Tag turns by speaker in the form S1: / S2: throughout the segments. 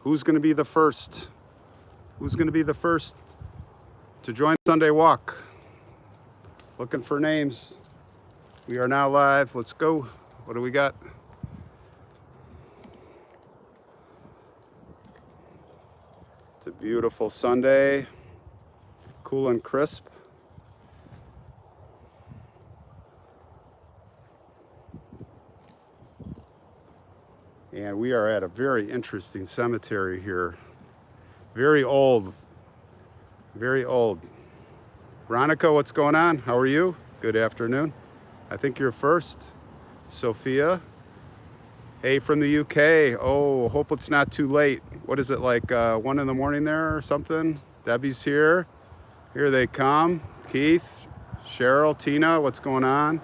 S1: Who's going to be the first? Who's going to be the first to join Sunday Walk? Looking for names. We are now live. Let's go. What do we got? It's a beautiful Sunday. Cool and crisp. And we are at a very interesting cemetery here. Very old. Very old. Veronica, what's going on? How are you? Good afternoon. I think you're first. Sophia. Hey, from the UK. Oh, hope it's not too late. What is it, like 1 in the morning there or something? Debbie's here. Here they come. Keith, Cheryl, Tina, what's going on?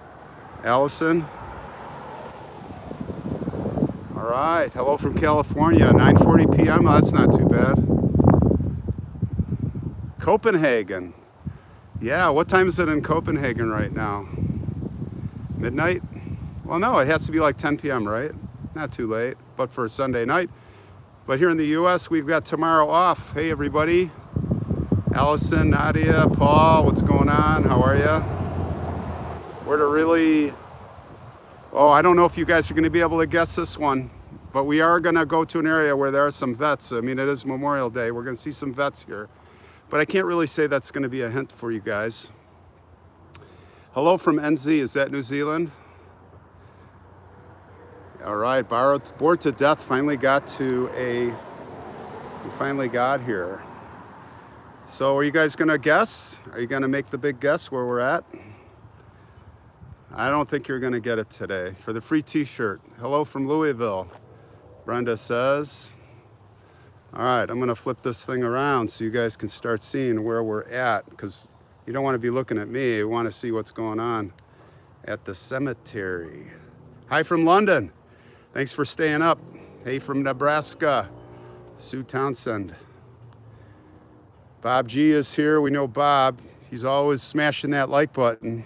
S1: Allison. All right, hello from California, 9:40 p.m. Oh, that's not too bad. Copenhagen. Yeah, what time is it in Copenhagen right now? Midnight? Well, no, it has to be like 10 p.m., right? Not too late, but for a Sunday night. But here in the U.S., we've got tomorrow off. Hey, everybody. Allison, Nadia, Paul, what's going on? How are you? We're to really... Oh, I don't know if you guys are going to be able to guess this one, but we are going to go to an area where there are some vets. I mean, it is Memorial Day. We're going to see some vets here, but I can't really say that's going to be a hint for you guys. Hello from NZ. Is that New Zealand? All right, bored to death. Finally got here. So are you guys going to guess? Are you going to make the big guess where we're at? I don't think you're going to get it today. For the free T-shirt. Hello from Louisville. Brenda says. All right, I'm going to flip this thing around so you guys can start seeing where we're at, because you don't want to be looking at me. You want to see what's going on at the cemetery. Hi from London. Thanks for staying up. Hey from Nebraska. Sue Townsend. Bob G is here. We know Bob. He's always smashing that like button.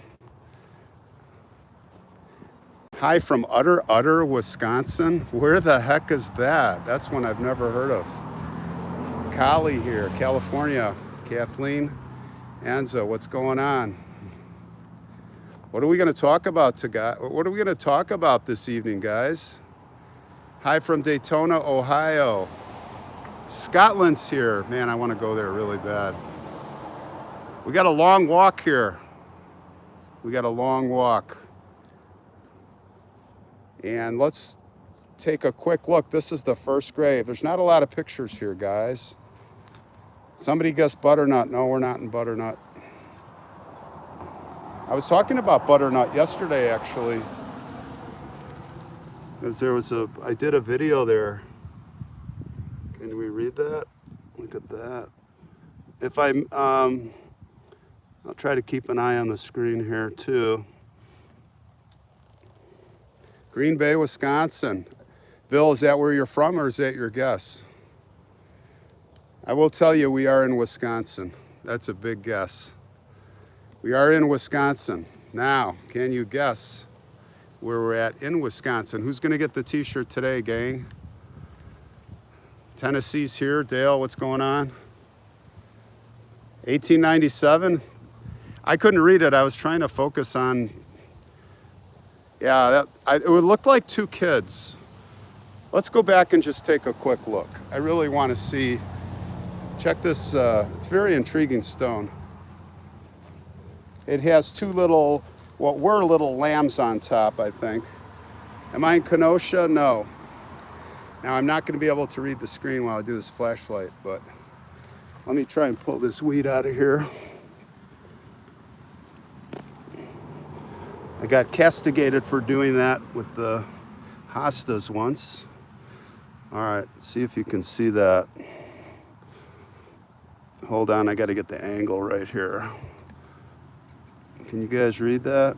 S1: Hi from Utter, Wisconsin. Where the heck is that? That's one I've never heard of. Kali here, California. Kathleen, Anza, what's going on? What are we going to talk about What are we going to talk about this evening, guys? Hi from Daytona, Ohio. Scotland's here. Man, I want to go there really bad. We got a long walk here. We got a long walk. And let's take a quick look. This is the first grave. There's not a lot of pictures here, guys. Somebody guessed butternut. No, we're not in butternut. I was talking about butternut yesterday, actually. Because I did a video there. Can we read that? Look at that. I'll try to keep an eye on the screen here too. Green Bay, Wisconsin. Bill, is that where you're from, or is that your guess? I will tell you, we are in Wisconsin. That's a big guess. We are in Wisconsin. Now, can you guess where we're at in Wisconsin? Who's going to get the T-shirt today, gang? Tennessee's here. Dale, what's going on? 1897. I couldn't read it. I was trying to focus on... Yeah, it would look like two kids. Let's go back and just take a quick look. I really want to see. Check this. It's very intriguing stone. It has two little, what were little lambs on top, I think. Am I in Kenosha? No. Now, I'm not going to be able to read the screen while I do this flashlight, but let me try and pull this weed out of here. I got castigated for doing that with the hostas once. All right, see if you can see that. Hold on, I got to get the angle right here. Can you guys read that?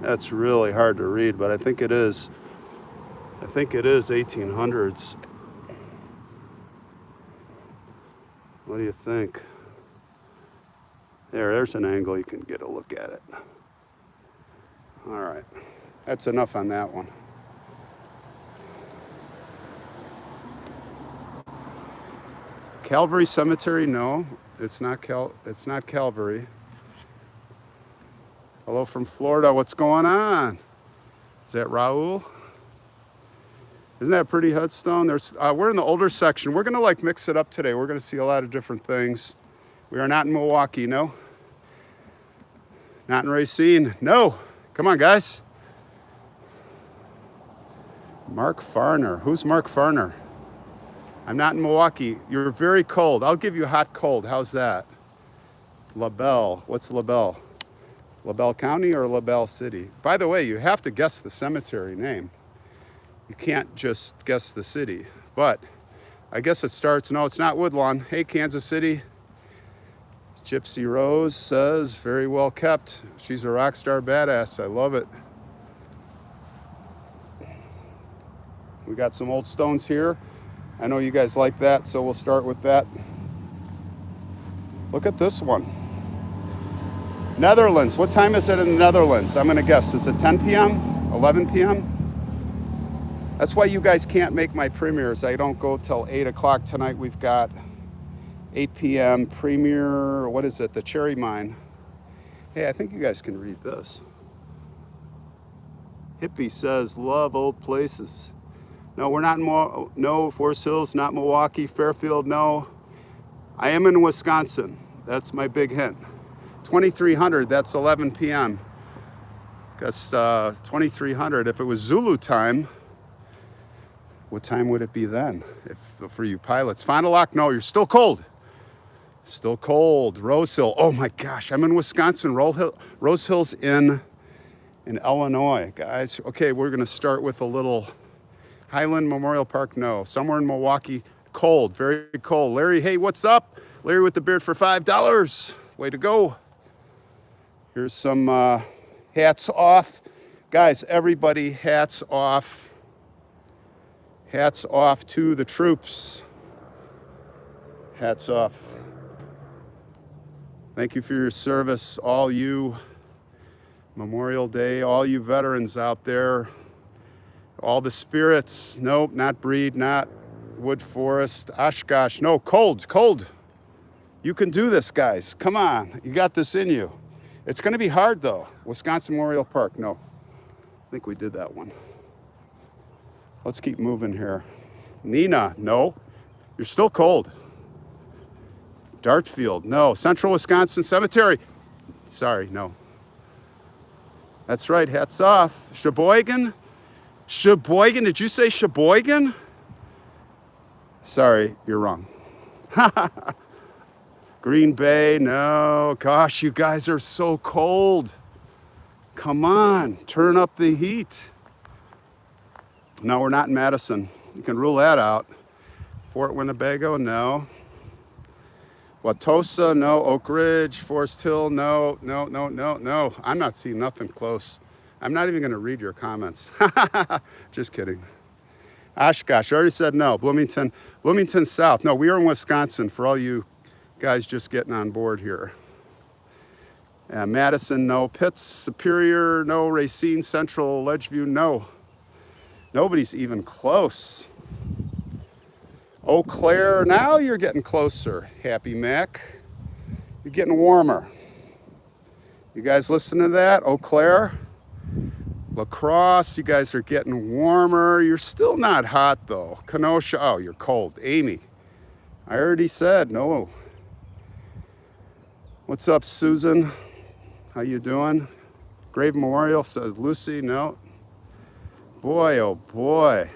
S1: That's really hard to read, but I think it is. I think it is 1800s. What do you think? There's an angle, you can get a look at it. All right, that's enough on that one. Calvary Cemetery, no, it's not Calvary. Hello from Florida, what's going on? Is that Raul? Isn't that a pretty headstone? We're in the older section. We're gonna like mix it up today. We're gonna see a lot of different things. We are not in Milwaukee, no. Not in Racine, no. Come on, guys. Mark Farner, who's Mark Farner? I'm not in Milwaukee. You're very cold. I'll give you hot cold, how's that? LaBelle, what's LaBelle? LaBelle County or LaBelle City? By the way, you have to guess the cemetery name. You can't just guess the city, but I guess it starts, no, it's not Woodlawn. Hey, Kansas City. Gypsy Rose says, very well kept. She's a rock star badass, I love it. We got some old stones here. I know you guys like that, so we'll start with that. Look at this one. Netherlands, what time is it in the Netherlands? I'm gonna guess, is it 10 p.m., 11 p.m.? That's why you guys can't make my premieres. I don't go till 8 o'clock tonight. We've got 8 p.m. premiere, what is it, the Cherry Mine. Hey, I think you guys can read this. Hippie says, love old places. No, we're not in no, Forest Hills, not Milwaukee. Fairfield, no. I am in Wisconsin. That's my big hint. 2300, that's 11 p.m. That's 2300. If it was Zulu time, what time would it be then? For you pilots. Fond du Lac, no, you're still cold. Still cold. Rose Hill, oh my gosh, I'm in Wisconsin. Rose Hill's in Illinois, guys. Okay, we're gonna start with a little Highland Memorial Park, no. Somewhere in Milwaukee, cold, very cold. Larry, hey, what's up? Larry with the beard for $5. Way to go. Here's some hats off. Guys, everybody, hats off. Hats off to the troops. Hats off. Thank you for your service, all you. Memorial Day, all you veterans out there. All the spirits, nope, not Breed, not Wood Forest, Oshkosh, no, cold, cold. You can do this, guys, come on, you got this in you. It's gonna be hard though. Wisconsin Memorial Park, no. I think we did that one. Let's keep moving here. Neenah, no, you're still cold. Dartfield, no. Central Wisconsin Cemetery, sorry, no. That's right, hats off. Sheboygan, Sheboygan, did you say Sheboygan? Sorry, you're wrong. Green Bay, no. Gosh, you guys are so cold. Come on, turn up the heat. No, we're not in Madison. You can rule that out. Fort Winnebago, no. Wautosa, no. Oak Ridge, Forest Hill, no. No, no, no, no. I'm not seeing nothing close. I'm not even gonna read your comments. Just kidding. Oshkosh, I already said no. Bloomington South. No, we are in Wisconsin for all you guys just getting on board here. Madison, no. Pitts, Superior, no. Racine, Central, Ledgeview, no. Nobody's even close. Eau Claire, now you're getting closer. Happy Mac, you're getting warmer. You guys listen to that? Eau Claire, La Crosse, you guys are getting warmer. You're still not hot though. Kenosha, oh, you're cold. Amy, I already said no. What's up, Susan? How you doing? Grave Memorial, says Lucy, no. Boy, oh boy.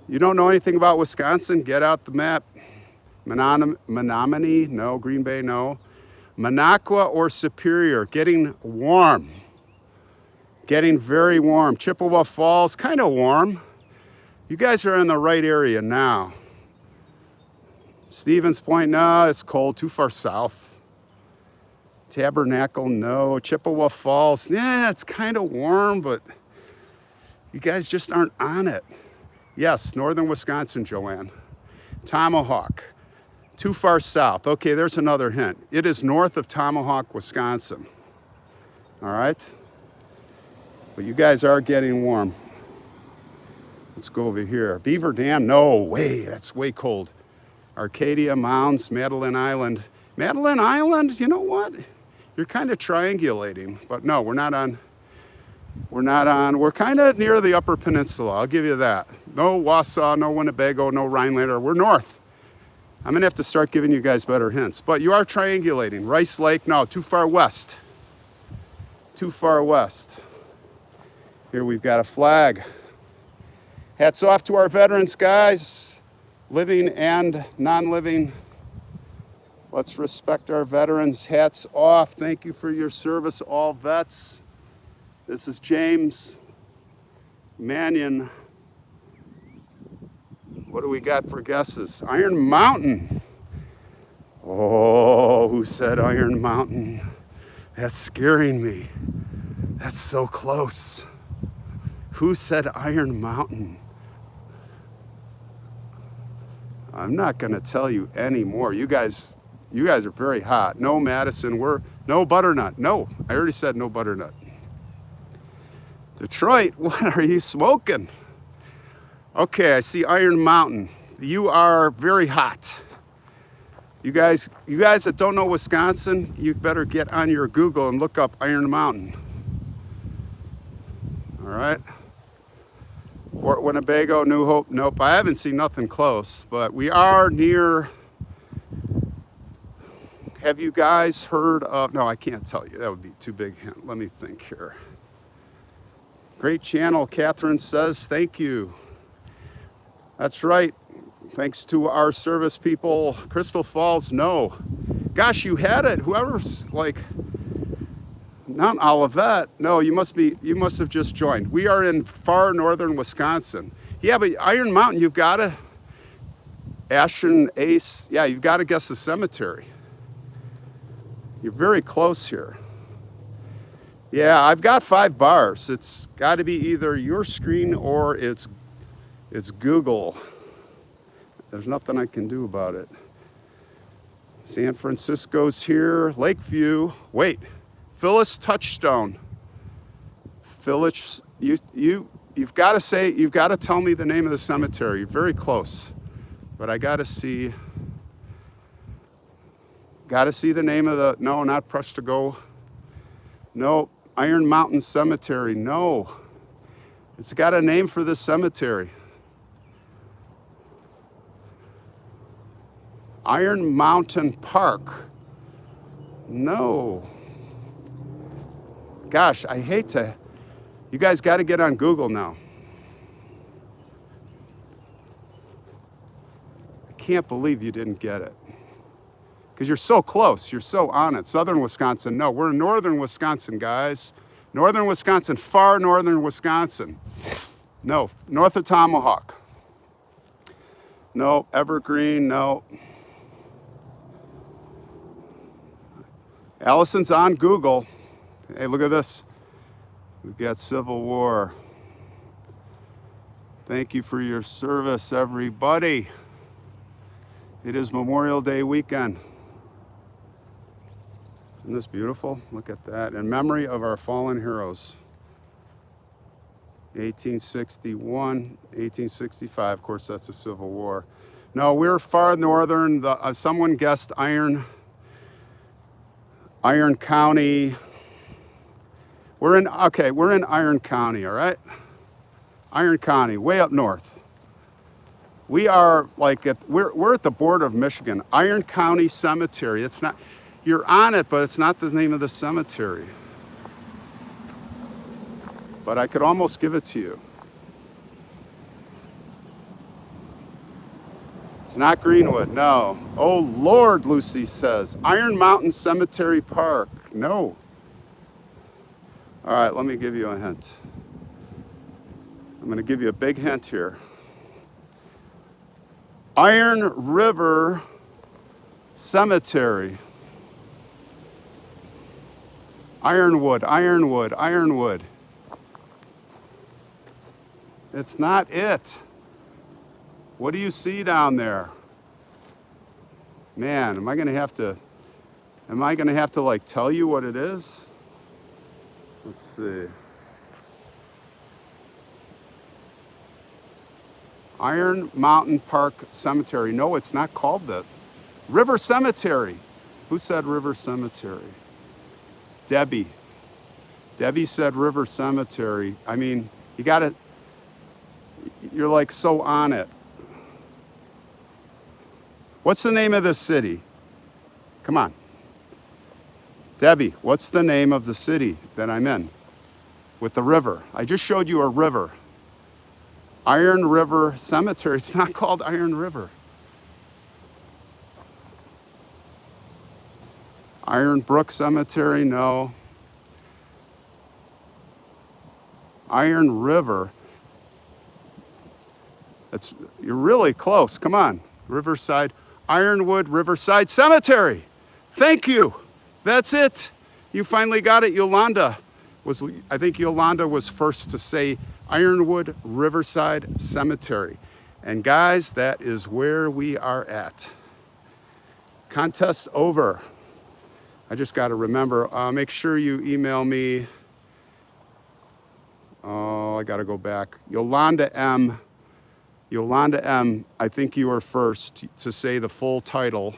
S1: You don't know anything about Wisconsin? Get out the map. Menominee, no. Green Bay, no. Minocqua or Superior, getting warm. Getting very warm. Chippewa Falls, kind of warm. You guys are in the right area now. Stevens Point, no, it's cold, too far south. Tabernacle, no. Chippewa Falls, yeah, it's kind of warm, but you guys just aren't on it. Yes, northern Wisconsin, Joanne. Tomahawk, too far south. Okay, there's another hint. It is north of Tomahawk, Wisconsin. All right? But you guys are getting warm. Let's go over here. Beaver Dam, no way, that's way cold. Arcadia Mounds, Madeline Island. Madeline Island, you know what? You're kind of triangulating, but no, we're not on, we're kind of near the Upper Peninsula, I'll give you that. No Wausau, no Winnebago, no Rhinelander, we're north. I'm gonna have to start giving you guys better hints, but you are triangulating. Rice Lake, no, too far west. Too far west. Here we've got a flag. Hats off to our veterans, guys, living and non-living. Let's respect our veterans. Hats off. Thank you for your service, all vets. This is James Mannion. What do we got for guesses? Iron Mountain. Oh, who said Iron Mountain? That's scaring me. That's so close. Who said Iron Mountain? I'm not gonna tell you anymore. You guys are very hot. No Madison, no butternut. No, I already said no butternut. Detroit, what are you smoking? Okay, I see Iron Mountain. You are very hot. You guys that don't know Wisconsin, you better get on your Google and look up Iron Mountain. All right. Fort Winnebago, New Hope, nope. I haven't seen nothing close, but we are near. Have you guys heard of, no, I can't tell you. That would be too big hint. Let me think here. Great channel, Catherine says, thank you. That's right. Thanks to our service people. Crystal Falls, no. Gosh, you had it. Whoever's like, not Olivet. No, you must have just joined. We are in far northern Wisconsin. Yeah, but Iron Mountain, you've got to, Ashen Ace, yeah, you've got to guess the cemetery. You're very close here. Yeah, I've got 5 bars. It's got to be either your screen or it's Google. There's nothing I can do about it. San Francisco's here. Lakeview. Wait, Phyllis Touchstone. Phyllis, you've got to tell me the name of the cemetery. You're very close, but I got to see. Got to see the name of the. No, not Prush to Go. No, Iron Mountain Cemetery. No, it's got a name for this cemetery. Iron Mountain Park. No. Gosh, I hate to. You guys got to get on Google now. I can't believe you didn't get it. Because you're so close. You're so on it. Southern Wisconsin. No, we're in northern Wisconsin, guys. Northern Wisconsin, far northern Wisconsin. No, north of Tomahawk. No, Evergreen, no. Allison's on Google. Hey, look at this. We've got Civil War. Thank you for your service, everybody. It is Memorial Day weekend. Isn't this beautiful? Look at that. In memory of our fallen heroes. 1861, 1865. Of course, that's the Civil War. No, we're far northern. Someone guessed Iron County. We're in Iron County, all right? Iron County, way up north. We are like we're at the border of Michigan. Iron County Cemetery. It's not, you're on it, but it's not the name of the cemetery. But I could almost give it to you. It's not Greenwood, no. Oh Lord, Lucy says. Iron Mountain Cemetery Park, no. All right, let me give you a hint. I'm gonna give you a big hint here. Iron River Cemetery. Ironwood, Ironwood, Ironwood. It's not it. What do you see down there? Man, am I gonna have to like tell you what it is? Let's see. Iron Mountain Park Cemetery. No, it's not called that. River Cemetery. Who said River Cemetery? Debbie. Debbie said River Cemetery. I mean, you got it. You're like so on it. What's the name of this city? Come on. Debbie, what's the name of the city that I'm in with the river? I just showed you a river. Iron River Cemetery. It's not called Iron River. Iron Brook Cemetery, no. Iron River. You're really close. Come on. Riverside. Ironwood Riverside Cemetery. Thank you. That's it. You finally got it. Yolanda I think Yolanda was first to say Ironwood Riverside Cemetery. And guys, that is where we are at. Contest over. I just got to remember, make sure you email me. Oh, I got to go back. Yolanda M, I think you were first to say the full title.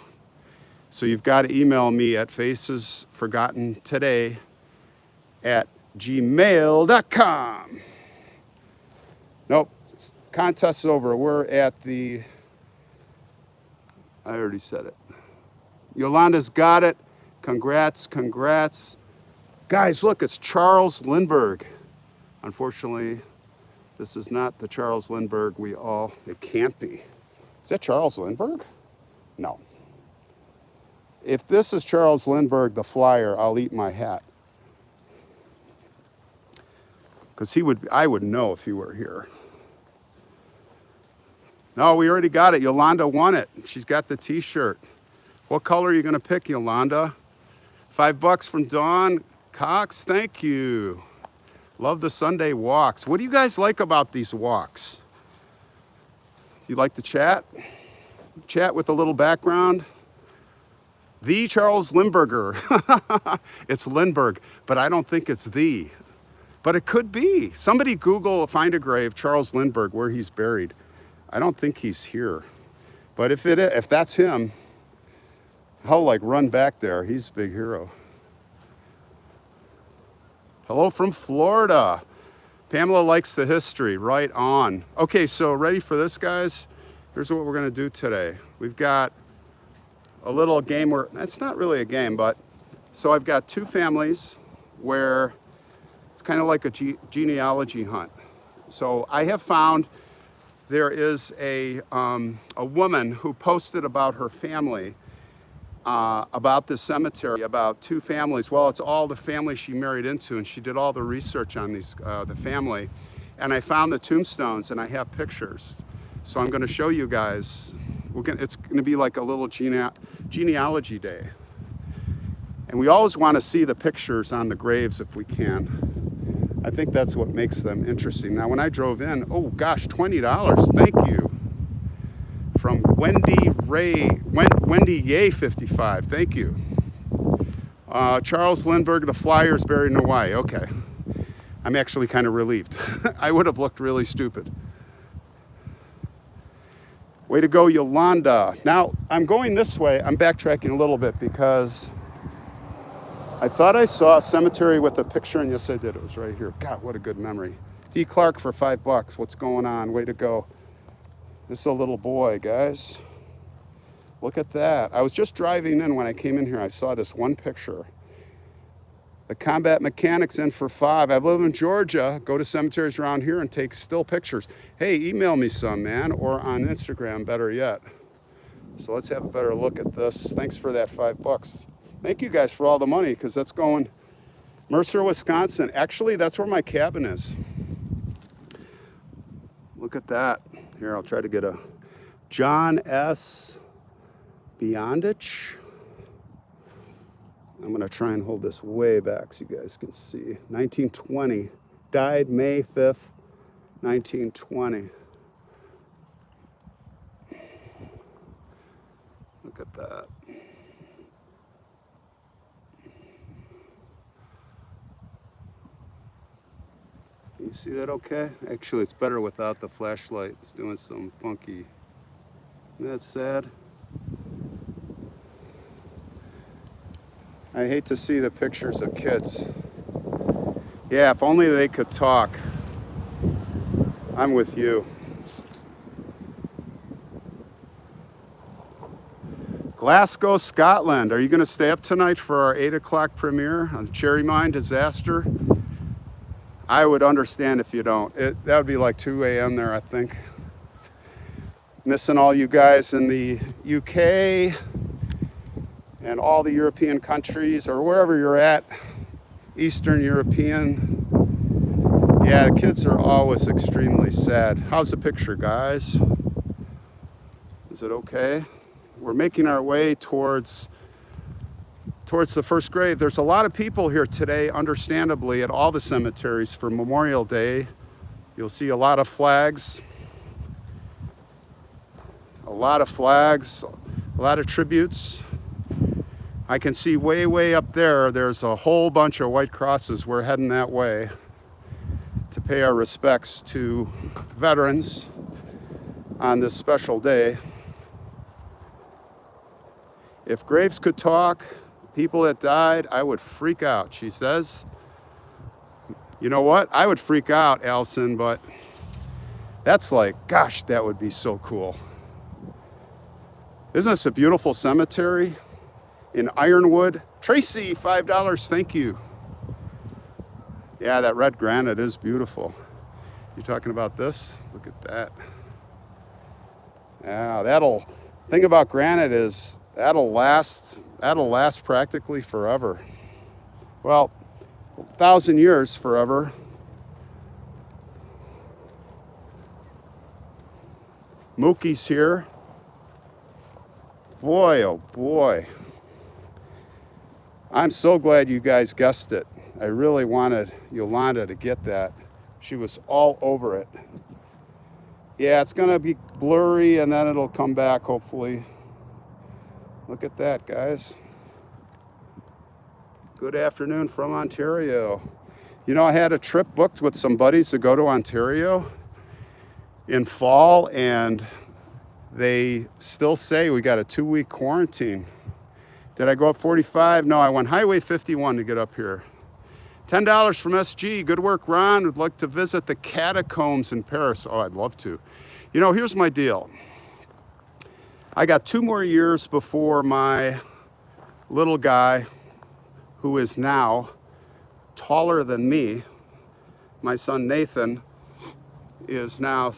S1: So you've got to email me at facesforgottentoday@gmail.com. Nope, contest is over. We're at I already said it. Yolanda's got it. Congrats. Guys, look, it's Charles Lindbergh. Unfortunately, this is not the Charles Lindbergh it can't be. Is that Charles Lindbergh? No. If this is Charles Lindbergh, the flyer, I'll eat my hat. Because I would know if he were here. No, we already got it. Yolanda won it. She's got the T-shirt. What color are you gonna pick, Yolanda? $5 from Dawn Cox, thank you. Love the Sunday walks. What do you guys like about these walks? Do you like the chat? Chat with a little background? The Charles Lindbergher. It's Lindbergh, but I don't think it's the. But it could be. Somebody Google, find a grave, Charles Lindbergh, where he's buried. I don't think he's here. But if that's him, I'll like run back there. He's a big hero. Hello from Florida. Pamela likes the history, right on. Okay, so ready for this, guys? Here's what we're gonna do today. We've got a little game where, it's not really a game, but, so I've got two families where it's kind of like a genealogy hunt. So I have found there is a woman who posted about her family, about this cemetery, about two families. Well, it's all the family she married into, and she did all the research on the family. And I found the tombstones, and I have pictures. So I'm gonna show you guys. It's gonna be like a little genealogy day. And we always wanna see the pictures on the graves if we can. I think that's what makes them interesting. Now, when I drove in, oh gosh, $20, thank you. From Wendy Yay 55, thank you. Charles Lindbergh, the flyer's buried in Hawaii, okay. I'm actually kind of relieved. I would have looked really stupid. Way to go, Yolanda. Now, I'm going this way. I'm backtracking a little bit because I thought I saw a cemetery with a picture, and yes, I did. It was right here. God, what a good memory. D. Clark for $5. What's going on? Way to go. This is a little boy, guys. Look at that. I was just driving in when I came in here. I saw this one picture. The combat mechanic's in for $5. I live in Georgia. Go to cemeteries around here and take still pictures. Hey, email me some, man, or on Instagram, better yet. So let's have a better look at this. Thanks for that $5. Thank you guys for all the money, because that's going Mercer, Wisconsin. Actually, that's where my cabin is. Look at that. Here, I'll try to get a John S. Beyondich. I'm gonna try and hold this way back so you guys can see. 1920, died May 5th, 1920. Look at that. You see that okay? Actually, it's better without the flashlight. It's doing some funky. Isn't that sad? I hate to see the pictures of kids. Yeah, if only they could talk. I'm with you. Glasgow, Scotland. Are you going to stay up tonight for our 8 o'clock premiere on Cherry Mine Disaster? I would understand if you don't. That would be like 2 a.m. there, I think. Missing all you guys in the UK and all the European countries, or wherever you're at, Eastern European. Yeah, the kids are always extremely sad. How's the picture, guys? Is it okay? We're making our way towards the first grave. There's a lot of people here today, understandably, at all the cemeteries for Memorial Day. You'll see a lot of flags. A lot of flags, a lot of tributes. I can see way up there, there's a whole bunch of white crosses. We're heading that way to pay our respects to veterans on this special day. If graves could talk, people that died, I would freak out, she says. You know what? I would freak out, Allison, but that's like, gosh, that would be so cool. Isn't this a beautiful cemetery in Ironwood? Tracy, $5, thank you. Yeah, that red granite is beautiful. You talking about this? Look at that. Yeah, thing about granite is that'll last practically forever. Well, 1,000 years forever. Mookie's here. Boy, oh boy. I'm so glad you guys guessed it. I really wanted Yolanda to get that. She was all over it. Yeah, it's gonna be blurry and then it'll come back, hopefully. Look at that, guys. Good afternoon from Ontario. You know, I had a trip booked with some buddies to go to Ontario in fall, and they still say we got a 2-week quarantine. Did I go up 45? No, I went Highway 51 to get up here. $10 from SG. Good work, Ron. Would like to visit the catacombs in Paris. Oh, I'd love to. You know, here's my deal. I got 2 more years before my little guy, who is now taller than me, my son Nathan, is now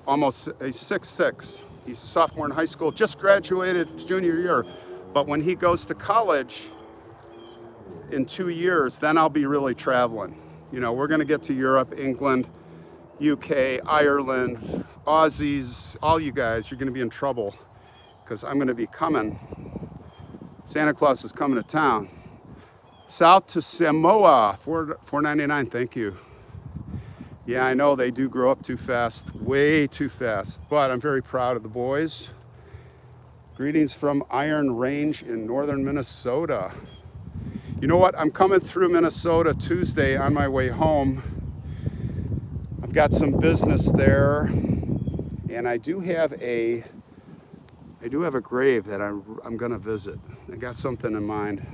S1: almost 6'6". He's a sophomore in high school, just graduated junior year. But when he goes to college in 2 years, then I'll be really traveling. You know, we're gonna get to Europe, England, UK, Ireland, Aussies, all you guys, you're gonna be in trouble because I'm gonna be coming. Santa Claus is coming to town. South to Samoa, $4.99, thank you. Yeah, I know they do grow up too fast, way too fast, but I'm very proud of the boys. Greetings from Iron Range in northern Minnesota. You know what? I'm coming through Minnesota Tuesday on my way home. I've got some business there, and I do have a grave that I'm gonna visit. I got something in mind.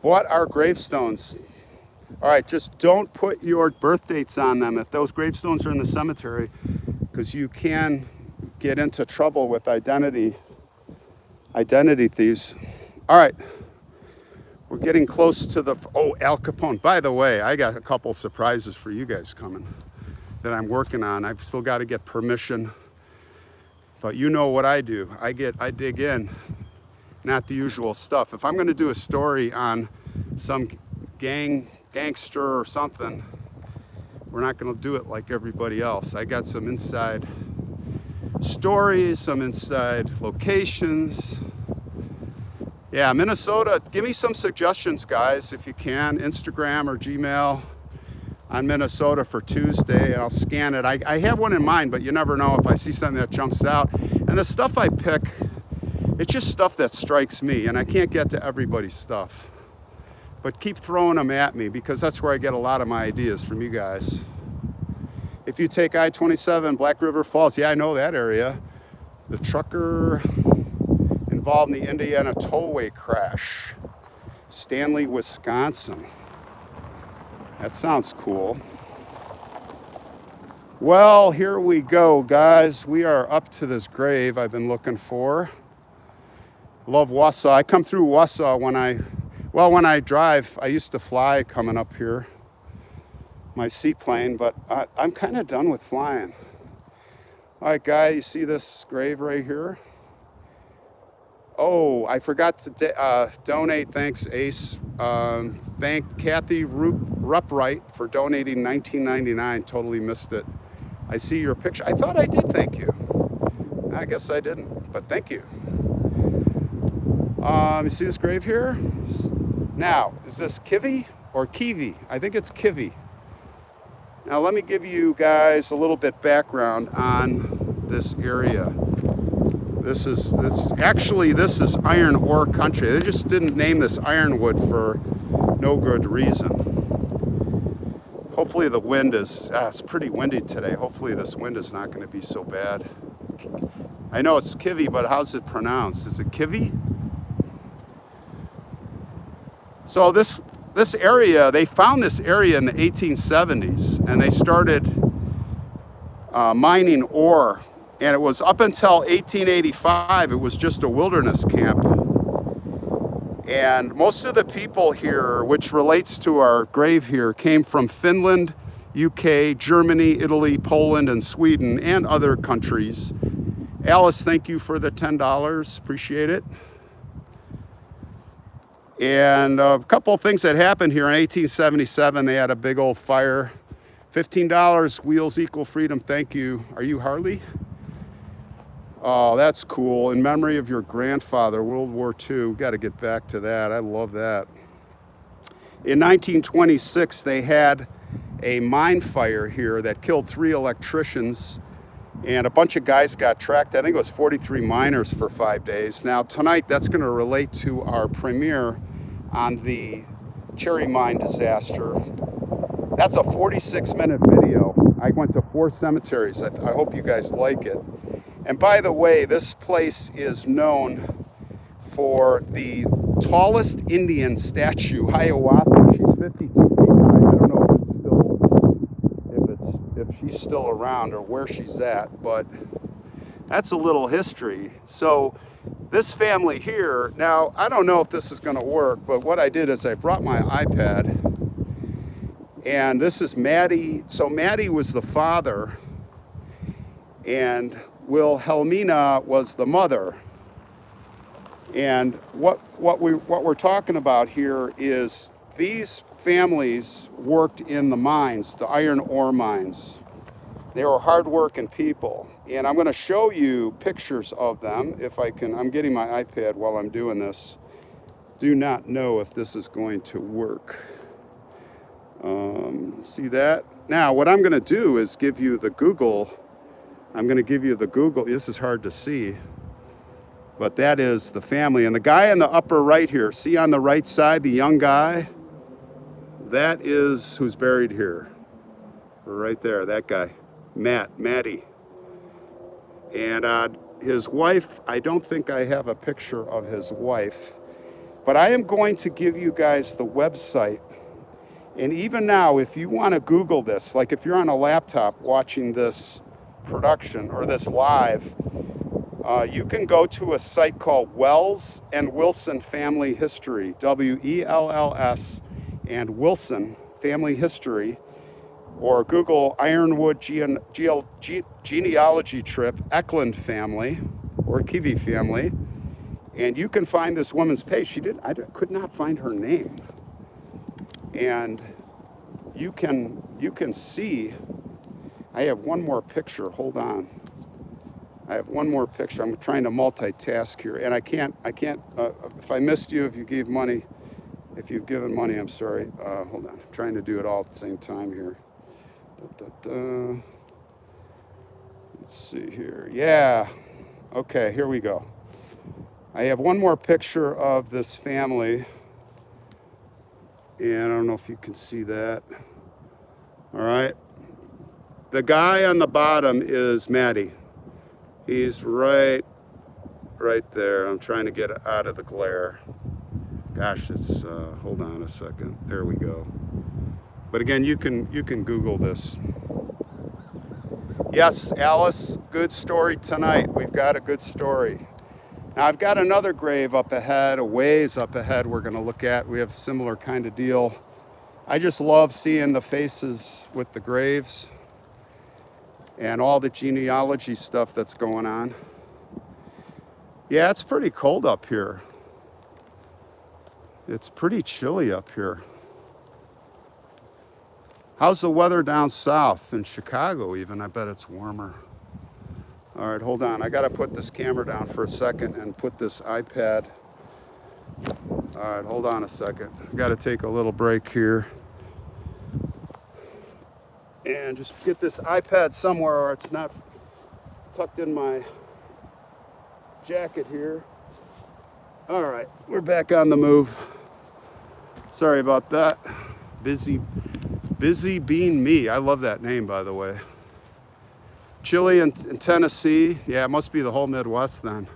S1: What are gravestones? All right, just don't put your birth dates on them if those gravestones are in the cemetery, because you can get into trouble with identity thieves. All right, we're getting close to the, oh, Al Capone. By the way, I got a couple surprises for you guys coming that I'm working on. I've still got to get permission, but you know what I do. I dig in, not the usual stuff. If I'm gonna do a story on some gangster or something, we're not going to do it like everybody else. I got some inside stories, some inside locations. Yeah, Minnesota, give me some suggestions, guys, if you can. Instagram or Gmail on Minnesota for Tuesday, and I'll scan it. I have one in mind, but you never know if I see something that jumps out. And the stuff I pick It's just stuff that strikes me, and I can't get to everybody's stuff. But keep throwing them at me, because that's where I get a lot of my ideas from you guys. If you take I-27, Black River Falls, yeah, I know that area. The trucker involved in the Indiana tollway crash. Stanley, Wisconsin. That sounds cool. Well, here we go, guys. We are up to this grave I've been looking for. Love Wausau. I come through Wausau when I drive. I used to fly coming up here, my seaplane, but I'm kind of done with flying. All right, guy, you see this grave right here? Oh, I forgot to donate. Thanks, Ace. Thank Kathy Rupright for donating $19.99. Totally missed it. I see your picture. I thought I did thank you. I guess I didn't, but thank you. You see this grave here? Now, is this Kivi or Kivi? I think it's Kivi. Now, let me give you guys a little bit background on this area. This is iron ore country. They just didn't name this Ironwood for no good reason. Hopefully the wind is, it's pretty windy today. Hopefully this wind is not going to be so bad. I know it's Kivi, but how's it pronounced? Is it Kivi? So this area, they found this area in the 1870s, and they started mining ore. And it was up until 1885, it was just a wilderness camp. And most of the people here, which relates to our grave here, came from Finland, UK, Germany, Italy, Poland, and Sweden, and other countries. Alice, thank you for the $10. Appreciate it. And a couple of things that happened here in 1877, they had a big old fire. $15, wheels equal freedom, thank you. Are you Harley? Oh, that's cool. In memory of your grandfather, World War II. Got to get back to that. I love that. In 1926, they had a mine fire here that killed 3 electricians, and a bunch of guys got tracked. I think it was 43 miners for 5 days. Now, tonight, that's going to relate to our premiere on the Cherry Mine disaster. That's a 46-minute video. I went to 4 cemeteries. I hope you guys like it. And by the way, this place is known for the tallest Indian statue, Hiawatha. She's 52 feet high. I don't know if she's still around or where she's at, but that's a little history. So this family here, now I don't know if this is going to work, but what I did is I brought my iPad, and this is Maddie. So Maddie was the father, and Wilhelmina was the mother. And what we're talking about here is these families worked in the mines, the iron ore mines. They were hardworking people. And I'm going to show you pictures of them if I can. I'm getting my iPad while I'm doing this. Do not know if this is going to work. See that? Now, what I'm going to do is give you the Google. I'm going to give you the Google. This is hard to see, but that is the family. And the guy in the upper right here, see on the right side, the young guy, that is who's buried here. Right there, that guy, Matty. And his wife, I don't think I have a picture of his wife, but I am going to give you guys the website. And even now, if you want to Google this, like if you're on a laptop watching this production or this live, you can go to a site called Wells and Wilson Family History, WELLS and Wilson Family History, or Google Ironwood genealogy trip, Eckland Family, or Kivi Family, and you can find this woman's page. I could not find her name, and you can see. I have one more picture. Hold on. I have one more picture. I'm trying to multitask here, and I can't. If I missed you, if you gave money, if you've given money, I'm sorry. Hold on. I'm trying to do it all at the same time here. Let's see here. Yeah. Okay. Here we go. I have one more picture of this family, and I don't know if you can see that. All right. The guy on the bottom is Maddie. He's right there. I'm trying to get out of the glare. Gosh, it's, hold on a second. There we go. But again, you can Google this. Yes, Alice, good story tonight. We've got a good story. Now I've got another grave up ahead, a ways up ahead we're gonna look at. We have a similar kind of deal. I just love seeing the faces with the graves and all the genealogy stuff that's going on. Yeah, it's pretty cold up here. It's pretty chilly up here. How's the weather down south in Chicago even? I bet it's warmer. All right, hold on. I gotta put this camera down for a second and put this iPad. All right, hold on a second. I gotta take a little break here. And just get this iPad somewhere or it's not tucked in my jacket here. All right, we're back on the move. Sorry about that. Busy being me. I love that name, by the way. Chile in Tennessee. Yeah, it must be the whole Midwest then.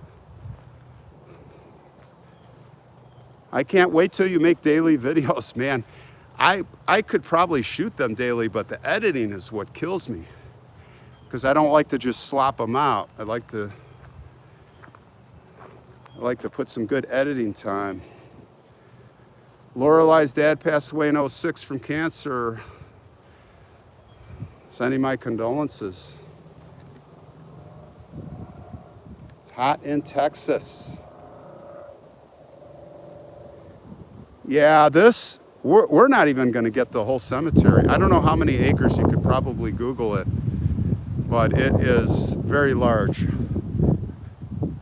S1: I can't wait till you make daily videos, man. I could probably shoot them daily, but the editing is what kills me. Because I don't like to just slop them out. I like to put some good editing time. Lorelei's dad passed away in 06 from cancer. Sending my condolences. It's hot in Texas. Yeah, we're not even going to get the whole cemetery. I don't know how many acres. You could probably Google it, but it is very large.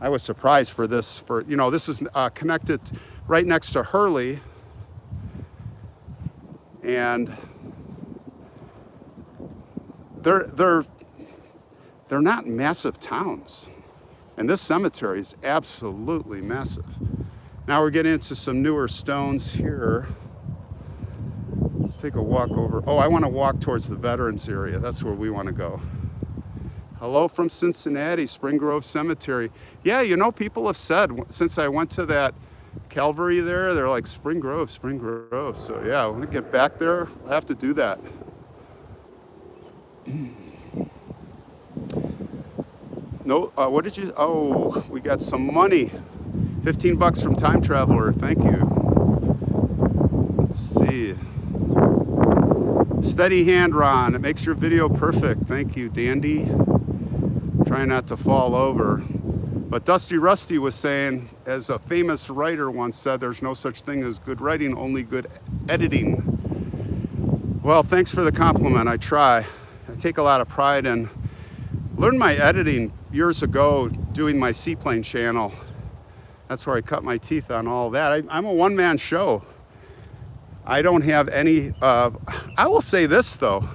S1: I was surprised for this. This is connected right next to Hurley, and they're not massive towns, and this cemetery is absolutely massive. Now we're getting into some newer stones here. Let's take a walk over. Oh, I want to walk towards the veterans area. That's where we want to go. Hello from Cincinnati, Spring Grove Cemetery. Yeah, people have said since I went to that Calvary there, they're like Spring Grove, Spring Grove. So yeah, when I get back there, I'll have to do that. No, what did you, oh, we got some money. 15 bucks from Time Traveler, thank you. Let's see. Steady hand, Ron, it makes your video perfect. Thank you, Dandy. Try not to fall over. But Dusty Rusty was saying, as a famous writer once said, there's no such thing as good writing, only good editing. Well, thanks for the compliment, I try. I take a lot of pride in, learned my editing years ago doing my Seaplane channel. That's where I cut my teeth on all that. I'm a one-man show. I don't have any, I will say this though,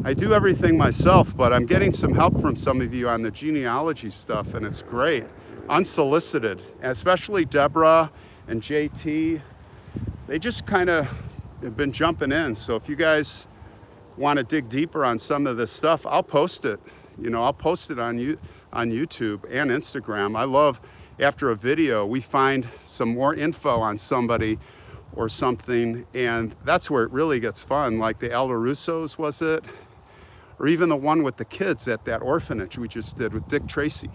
S1: I do everything myself, but I'm getting some help from some of you on the genealogy stuff, and it's great, unsolicited, especially Deborah and JT. They just kind of have been jumping in. So if you guys want to dig deeper on some of this stuff, I'll post it. I'll post it on YouTube and Instagram. I love, after a video, we find some more info on somebody or something, and that's where it really gets fun, like the Aldo Russos, was it? Or even the one with the kids at that orphanage we just did with Dick Tracy.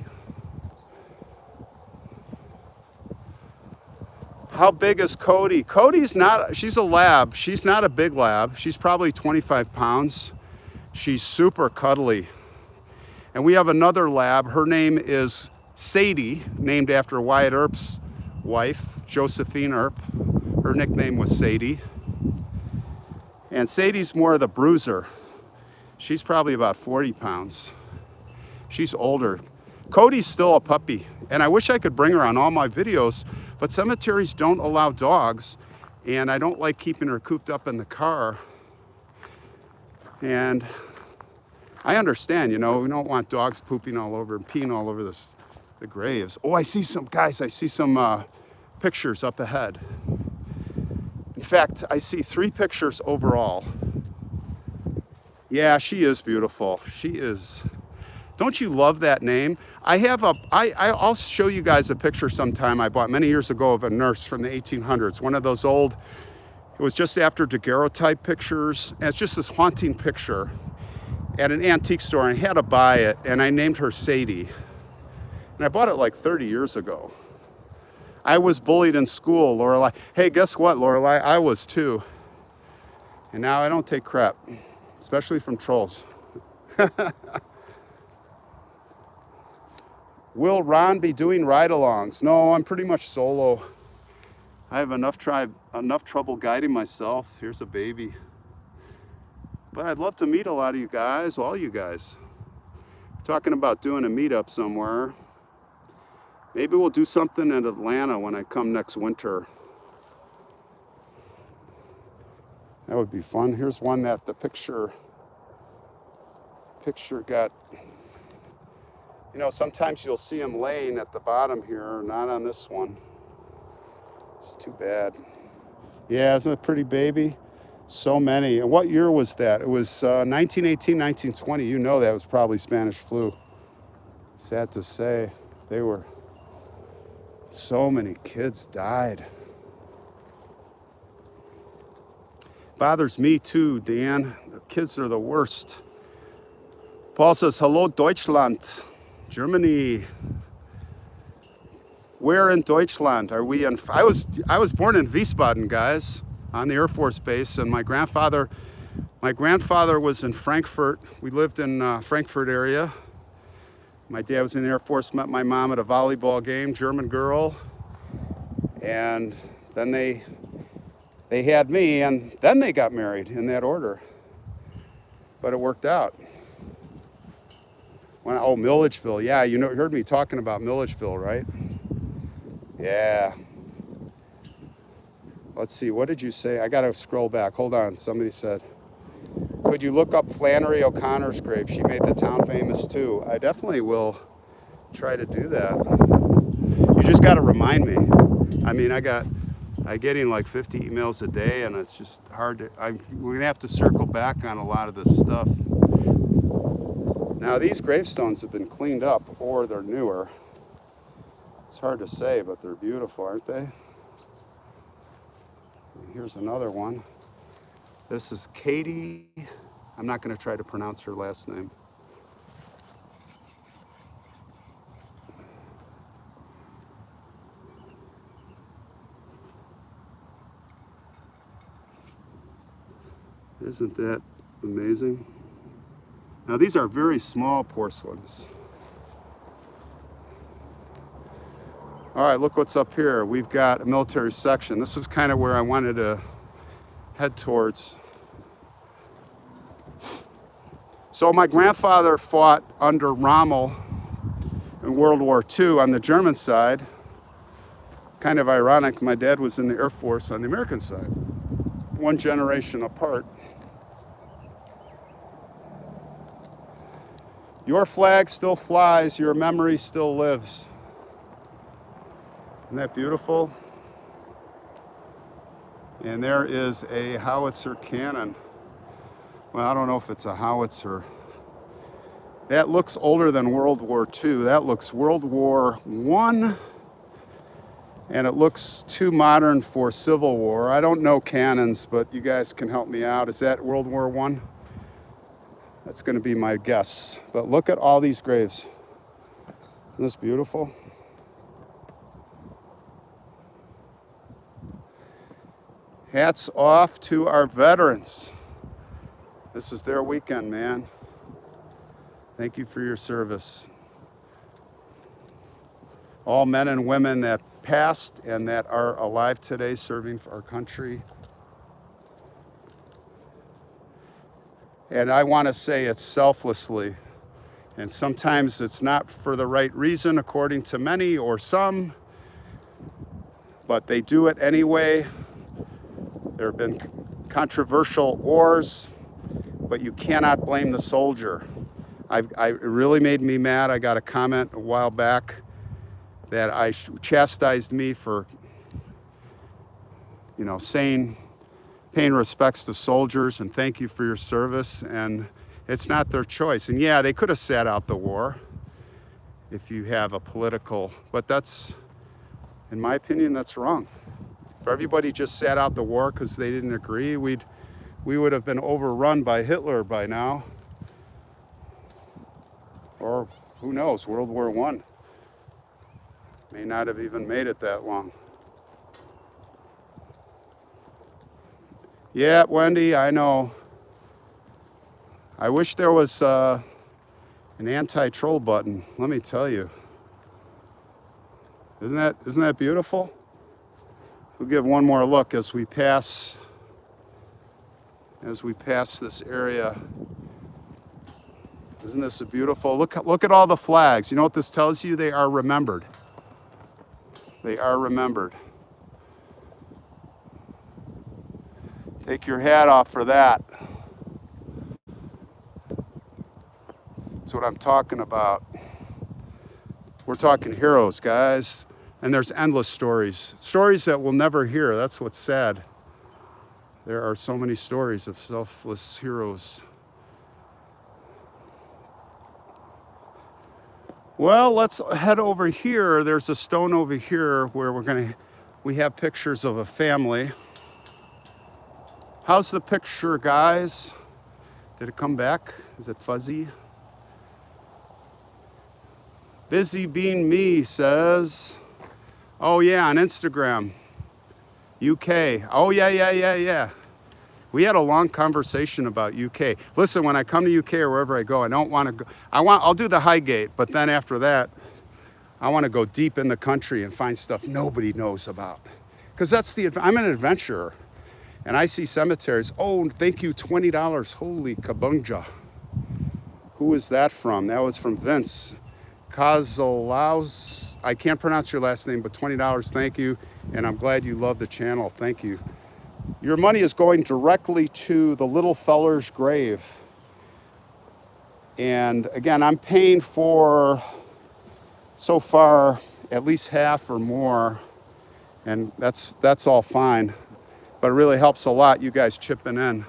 S1: How big is Cody? Cody's not, she's a lab. She's not a big lab. She's probably 25 pounds. She's super cuddly. And we have another lab. Her name is Sadie, named after Wyatt Earp's wife, Josephine Earp. Her nickname was Sadie. And Sadie's more of the bruiser. She's probably about 40 pounds. She's older. Cody's still a puppy, and I wish I could bring her on all my videos, but cemeteries don't allow dogs, and I don't like keeping her cooped up in the car. And I understand, we don't want dogs pooping all over and peeing all over this the graves. Oh, I see some, guys, I see some pictures up ahead. In fact, I see 3 pictures overall. Yeah, she is beautiful. She is. Don't you love that name? I'll show you guys a picture sometime I bought many years ago of a nurse from the 1800s. One of those old, it was just after daguerreotype pictures. And it's just this haunting picture at an antique store, and I had to buy it, and I named her Sadie. And I bought it like 30 years ago. I was bullied in school, Lorelei. Hey, guess what, Lorelei? I was too. And now I don't take crap, especially from trolls. Will Ron be doing ride-alongs? No, I'm pretty much solo. I have enough trouble guiding myself. Here's a baby. But I'd love to meet a lot of you guys, all you guys. Talking about doing a meetup somewhere. Maybe we'll do something in Atlanta when I come next winter. That would be fun. Here's one that the picture got. You know, sometimes you'll see them laying at the bottom here, not on this one. It's too bad. Yeah, isn't it a pretty baby? So many. And what year was that? It was 1918, 1920. You know that was probably Spanish flu. Sad to say. So many kids died. Bothers me too, Dan. The kids are the worst. Paul says, hello, Deutschland. Germany. Where in Deutschland are we in? I was born in Wiesbaden, guys, on the Air Force Base, and my grandfather was in Frankfurt. We lived in Frankfurt area. My dad was in the Air Force, met my mom at a volleyball game, German girl, and then they had me, and then they got married in that order. But it worked out. Oh, Milledgeville. Yeah, you heard me talking about Milledgeville, right? Yeah. Let's see, what did you say? I gotta scroll back. Hold on, somebody said, could you look up Flannery O'Connor's grave? She made the town famous too. I definitely will try to do that. You just gotta remind me. I mean, I'm getting like 50 emails a day, and it's just hard to, we're gonna have to circle back on a lot of this stuff. Now, these gravestones have been cleaned up, or they're newer. It's hard to say, but they're beautiful, aren't they? Here's another one. This is Katie. I'm not going to try to pronounce her last name. Isn't that amazing? Now, these are very small porcelains. All right, look what's up here. We've got a military section. This is kind of where I wanted to head towards. So my grandfather fought under Rommel in World War II on the German side. Kind of ironic, my dad was in the Air Force on the American side. One generation apart. Your flag still flies, your memory still lives. Isn't that beautiful? And there is a howitzer cannon. Well, I don't know if it's a howitzer. That looks older than World War II. That looks World War I. And it looks too modern for Civil War. I don't know cannons, but you guys can help me out. Is that World War I? That's going to be my guess. But look at all these graves. Isn't this beautiful? Hats off to our veterans. This is their weekend, man. Thank you for your service. All men and women that passed and that are alive today serving for our country. And I want to say it selflessly. And sometimes it's not for the right reason, according to many or some, but they do it anyway. There have been controversial wars, but you cannot blame the soldier. It really made me mad. I got a comment a while back that chastised me for, you know, paying respects to soldiers and thank you for your service. And it's not their choice. And yeah, they could have sat out the war if you have a political, but that's, in my opinion, that's wrong. If everybody just sat out the war because they didn't agree, we would have been overrun by Hitler by now. Or who knows, World War I may not have even made it that long. Yeah, Wendy, I know. I wish there was an anti-troll button, let me tell you. Isn't that beautiful? We'll give one more look as we pass this area. Isn't this a beautiful? Look at all the flags. You know what this tells you? They are remembered. They are remembered. Take your hat off for that. That's what I'm talking about. We're talking heroes, guys. And there's endless stories. Stories that we'll never hear. That's what's sad. There are so many stories of selfless heroes. Well, let's head over here. There's a stone over here where we have pictures of a family. How's the picture, guys? Did it come back? Is it fuzzy? Busy Being Me says, oh yeah, on Instagram, UK. Oh yeah. We had a long conversation about UK. Listen, when I come to UK or wherever I go, I don't want to go. I'll do the Highgate, but then after that, I want to go deep in the country and find stuff nobody knows about. Because I'm an adventurer. And I see cemeteries. Oh, thank you, $20. Holy kabunja. Who is that from? That was from Vince. Kozolaus. I can't pronounce your last name, but $20, thank you. And I'm glad you love the channel. Thank you. Your money is going directly to the little feller's grave. And again, I'm paying for, so far, at least half or more. And that's all fine. But it really helps a lot, you guys chipping in.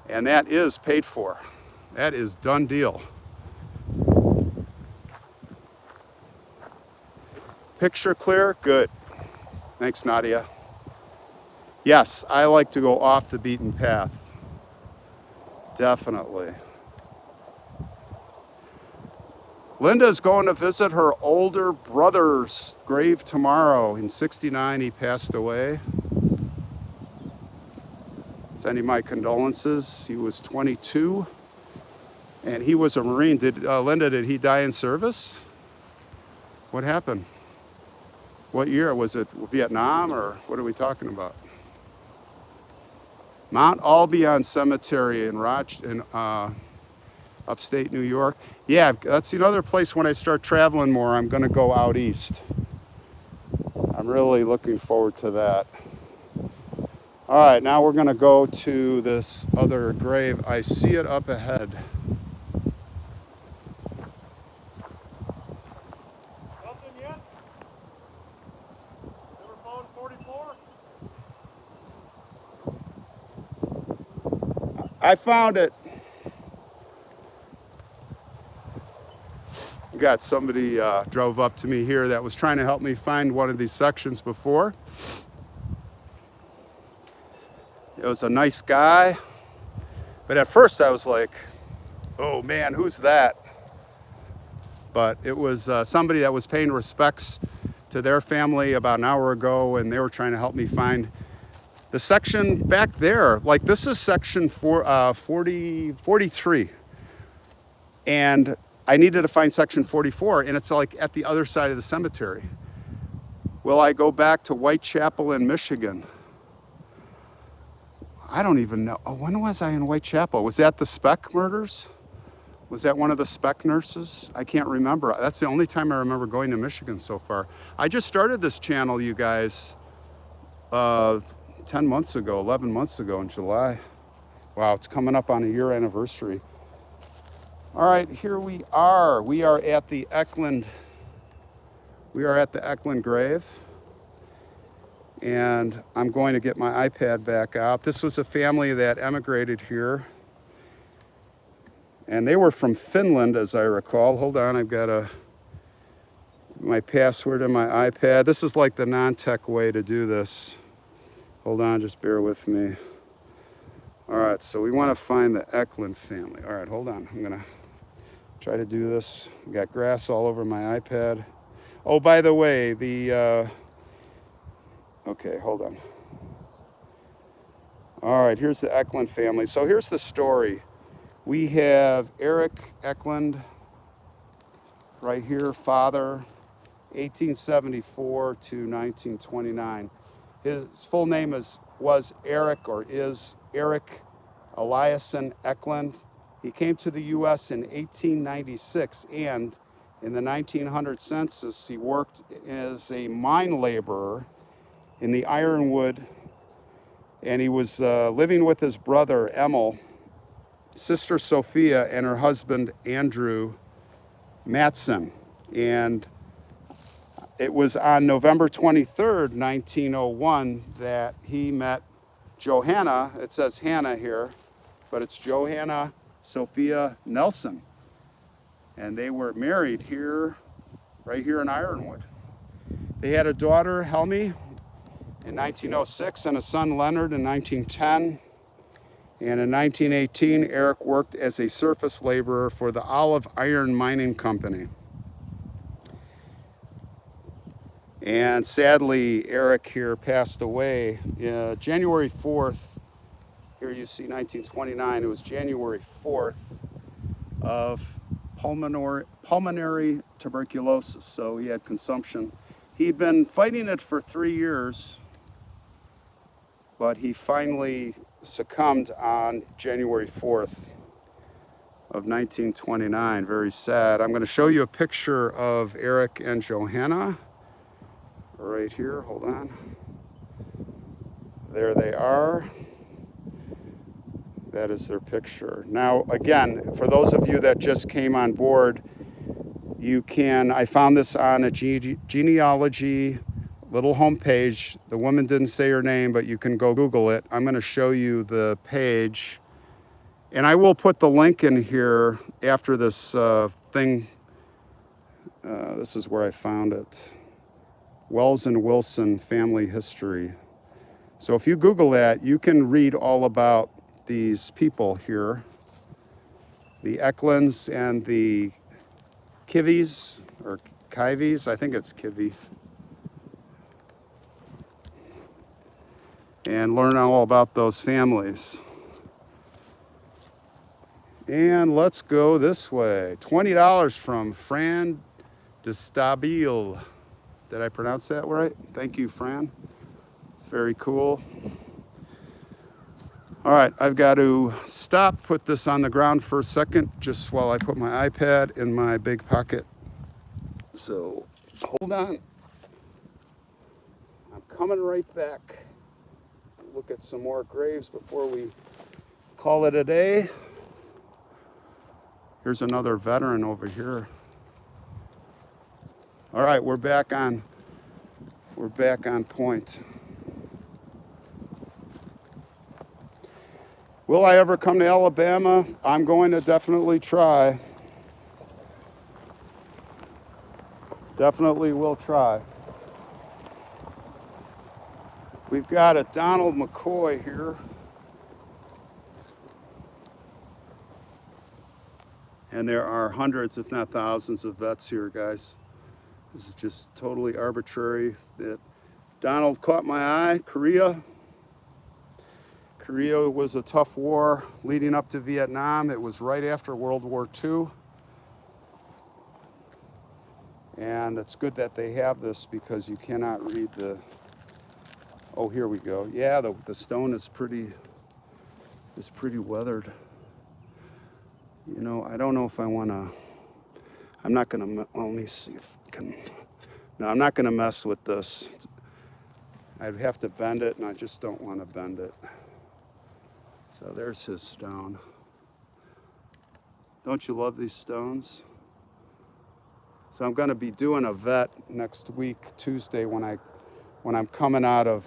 S1: And that is paid for. That is done deal. Picture clear? Good. Thanks, Nadia. Yes, I like to go off the beaten path. Definitely. Linda's going to visit her older brother's grave tomorrow. In '69, he passed away. Sending my condolences. He was 22 and he was a Marine. Linda, did he die in service? What happened? What year? Was it Vietnam or what are we talking about? Mount Albion Cemetery in upstate New York. Yeah, that's another place when I start traveling more, I'm gonna go out east. I'm really looking forward to that. All right, now we're gonna go to this other grave. I see it up ahead.
S2: Nothing yet? Never found 44?
S1: I found it. Got somebody drove up to me here that was trying to help me find one of these sections before. It was a nice guy, but at first I was like, oh man, who's that? But it was somebody that was paying respects to their family about an hour ago, and they were trying to help me find the section back there. Like this is section 43. And I needed to find section 44, and it's like at the other side of the cemetery. Will I go back to Whitechapel in Michigan? I don't even know. Oh, when was I in Whitechapel? Was that the Speck murders? Was that one of the Speck nurses? I can't remember. That's the only time I remember going to Michigan so far. I just started this channel, you guys, 10 months ago, 11 months ago in July. Wow, it's coming up on a year anniversary. All right, here we are. We are at the Eckland We are at the Eckland Grave, and I'm going to get my iPad back out. This was a family that emigrated here, and they were from Finland, as I recall. Hold on, I've got my password in my iPad. This is like the non-tech way to do this. Hold on, just bear with me. All right, so we want to find the Eclin family. All right, hold on. I'm gonna try to do this. Got grass all over my iPad. Oh, by the way, okay, hold on. All right, here's the Eklund family. So here's the story. We have Eric Eklund right here, father, 1874 to 1929. His full name was Eric, or is Eric Eliason Eklund. He came to the U.S. in 1896, and in the 1900 census, he worked as a mine laborer in the Ironwood, and he was living with his brother, Emil, sister Sophia, and her husband, Andrew Matson. And it was on November 23rd, 1901, that he met Johanna. It says Hannah here, but it's Johanna Sophia Nelson. And they were married here, right here in Ironwood. They had a daughter, Helmi, in 1906, and a son, Leonard, in 1910. And in 1918, Eric worked as a surface laborer for the Olive Iron Mining Company. And sadly, Eric here passed away January 4th. Here you see 1929. It was January 4th of pulmonary tuberculosis. So he had consumption. He'd been fighting it for 3 years, but he finally succumbed on January 4th of 1929. Very sad. I'm going to show you a picture of Eric and Johanna right here. Hold on. There they are. That is their picture. Now, again, for those of you that just came on board, I found this on a genealogy little homepage. The woman didn't say her name, but you can go Google it. I'm going to show you the page, and I will put the link in here after this thing. This is where I found it. Wells and Wilson Family History. So if you Google that, you can read all about these people here, the Eklunds and the Kivis, or Kivis, I think it's Kivi, and learn all about those families. And let's go this way. $20 from Fran Destabile. Did I pronounce that right? Thank you, Fran. It's very cool. All right, I've got to stop, put this on the ground for a second, just while I put my iPad in my big pocket. So hold on. I'm coming right back. Look at some more graves before we call it a day. Here's another veteran over here. All right, we're back on point. Will I ever come to Alabama? I'm going to definitely try. Definitely will try. We've got a Donald McCoy here. And there are hundreds, if not thousands, of vets here, guys. This is just totally arbitrary. That Donald caught my eye. Korea was a tough war leading up to Vietnam. It was right after World War II. And it's good that they have this, because you cannot read the, oh, here we go. Yeah, the stone is pretty weathered. You know, I don't know if I want to, I'm not going to, let me see if I can, no, I'm not going to mess with this. I'd have to bend it, and I just don't want to bend it. So there's his stone. Don't you love these stones? So I'm going to be doing a vet next week, Tuesday, when I'm coming out of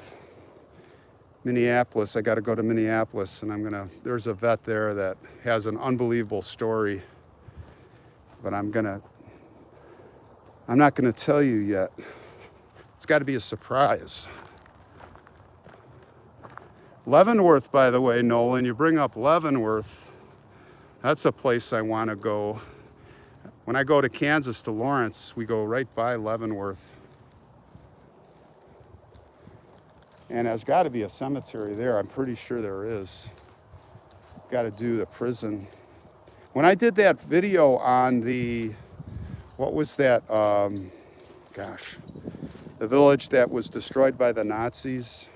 S1: Minneapolis. I got to go to Minneapolis, and there's a vet there that has an unbelievable story, but I'm not going to tell you yet. It's got to be a surprise. Leavenworth, by the way, Nolan, you bring up Leavenworth. That's a place I want to go. When I go to Kansas to Lawrence, we go right by Leavenworth. And there's got to be a cemetery there. I'm pretty sure there is. Got to do the prison. When I did that video on what was that? The village that was destroyed by the Nazis.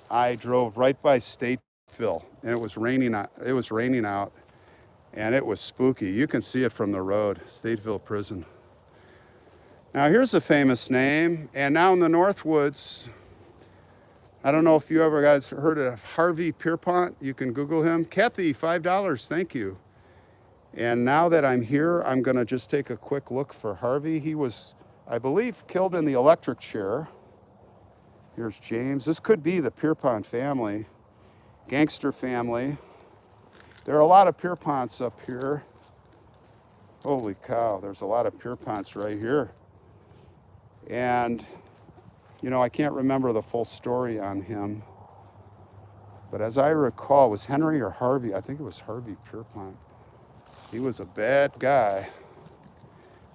S1: I drove right by Stateville, and it was raining out. And it was spooky. You can see it from the road, Stateville Prison. Now here's a famous name, and now in the Northwoods, I don't know if you ever guys heard of Harvey Pierpont. You can Google him. Kathy, $5, thank you. And now that I'm here, I'm gonna just take a quick look for Harvey. He was, I believe, killed in the electric chair. Here's James. This could be the Pierpont family, gangster family. There are a lot of Pierponts up here. Holy cow, there's a lot of Pierponts right here. And, you know, I can't remember the full story on him. But as I recall, it was Henry or Harvey? I think it was Harvey Pierpont. He was a bad guy.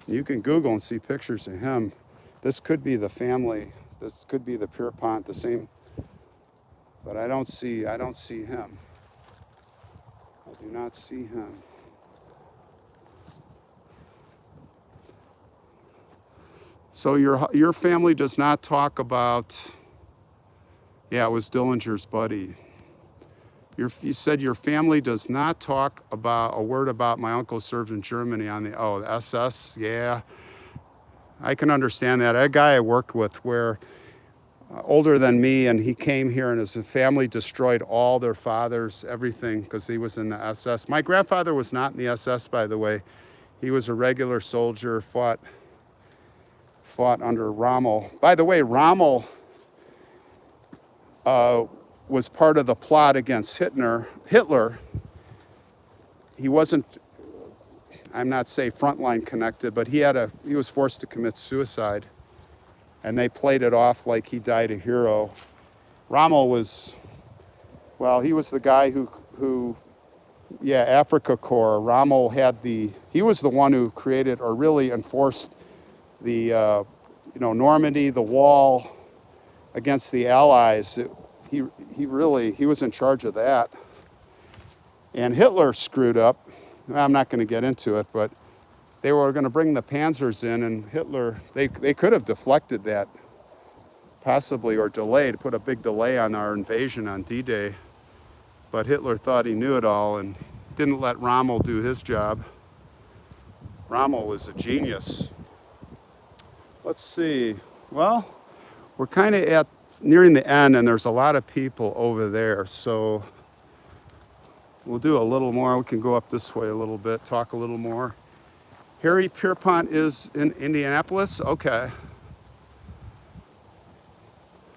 S1: You can Google and see pictures of him. This could be the family. This could be the Pierpont, the same. But I don't see him. I do not see him. So your family does not talk about, yeah, it was Dillinger's buddy. You said your family does not talk about a word about my uncle served in Germany on the SS, yeah. I can understand that. A guy I worked with where older than me, and he came here and his family destroyed all their fathers, everything, because he was in the SS. My grandfather was not in the SS, by the way. He was a regular soldier, fought under Rommel. By the way, Rommel was part of the plot against Hitler. He wasn't, I'm not saying frontline connected, but he was forced to commit suicide. And they played it off like he died a hero. Rommel was, well, he was the guy who Africa Corps. Rommel he was the one who created or really enforced the, Normandy, the wall against the Allies. He was in charge of that. And Hitler screwed up. I'm not going to get into it, but they were going to bring the panzers in, and Hitler, they could have deflected that, possibly, or delayed, put a big delay on our invasion on D-Day. But Hitler thought he knew it all and didn't let Rommel do his job. Rommel was a genius. Let's see. Well, we're kind of nearing the end, and there's a lot of people over there. So we'll do a little more. We can go up this way a little bit, talk a little more. Harry Pierpont is in Indianapolis? Okay.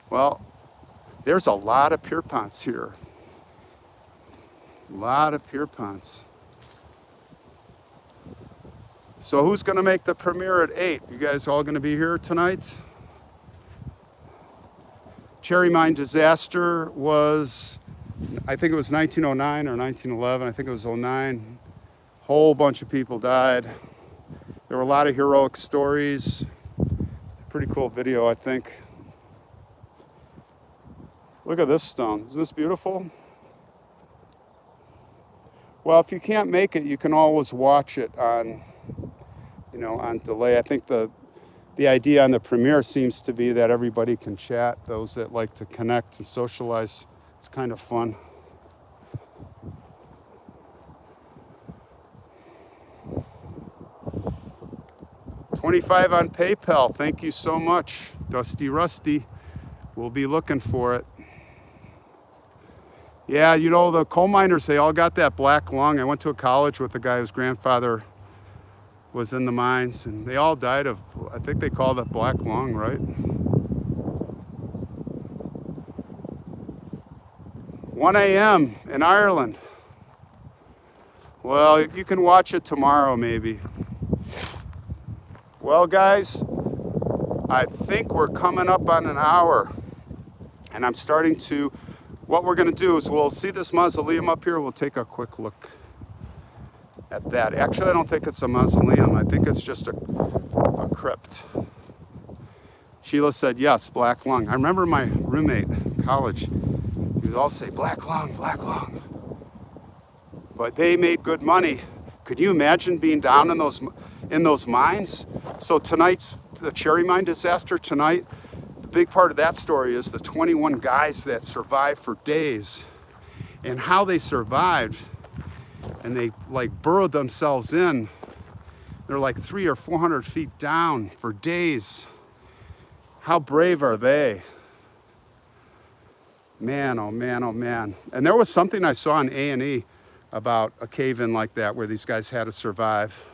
S1: Well, there's a lot of Pierponts here. A lot of Pierponts. So who's going to make the premiere at 8? You guys all going to be here tonight? Cherry Mine disaster was, I think it was 1909 or 1911. I think it was 09. Whole bunch of people died. There were a lot of heroic stories. Pretty cool video, I think. Look at this stone. Isn't this beautiful? Well, if you can't make it, you can always watch it on, on delay. I think the idea on the premiere seems to be that everybody can chat. Those that like to connect and socialize, it's kind of fun. $25 on PayPal. Thank you so much, Dusty Rusty. We'll be looking for it. Yeah, the coal miners, they all got that black lung. I went to a college with a guy whose grandfather was in the mines, and they all died of, I think they called it black lung, right? 1 a.m. in Ireland. Well, you can watch it tomorrow maybe. Well, guys, I think we're coming up on an hour, and I'm starting to, what we're gonna do is we'll see this mausoleum up here. We'll take a quick look at that. Actually, I don't think it's a mausoleum. I think it's just a crypt. Sheila said, yes, black lung. I remember my roommate in college, he would all say, black lung, black lung. But they made good money. Could you imagine being down in those mines? So tonight's, the Cherry Mine disaster tonight, the big part of that story is the 21 guys that survived for days and how they survived. And they like burrowed themselves in. They're like 300 or 400 feet down for days. How brave are they? Man, oh man, oh man. And there was something I saw on A&E about a cave-in like that where these guys had to survive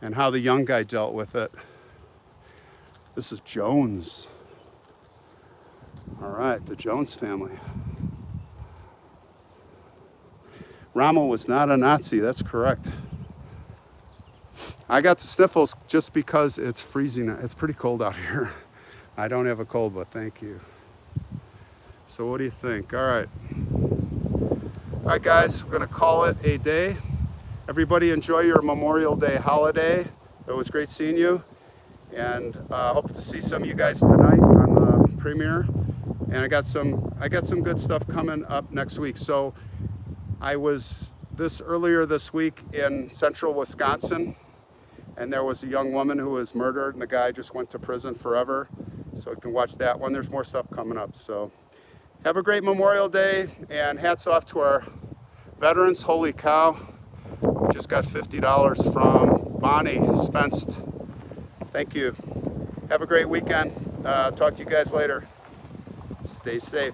S1: and how the young guy dealt with it. This is Jones. All right, the Jones family. Rommel was not a Nazi, that's correct. I got the sniffles just because it's freezing. It's pretty cold out here. I don't have a cold, but thank you. So what do you think? All right. All right, guys, we're gonna call it a day. Everybody enjoy your Memorial Day holiday. It was great seeing you. And hope to see some of you guys tonight on the premiere. And I got some good stuff coming up next week. So I was earlier this week in central Wisconsin, and there was a young woman who was murdered, and the guy just went to prison forever. So you can watch that one. There's more stuff coming up. So have a great Memorial Day, and hats off to our veterans. Holy cow. We just got $50 from Bonnie Spence. Thank you. Have a great weekend. Talk to you guys later. Stay safe.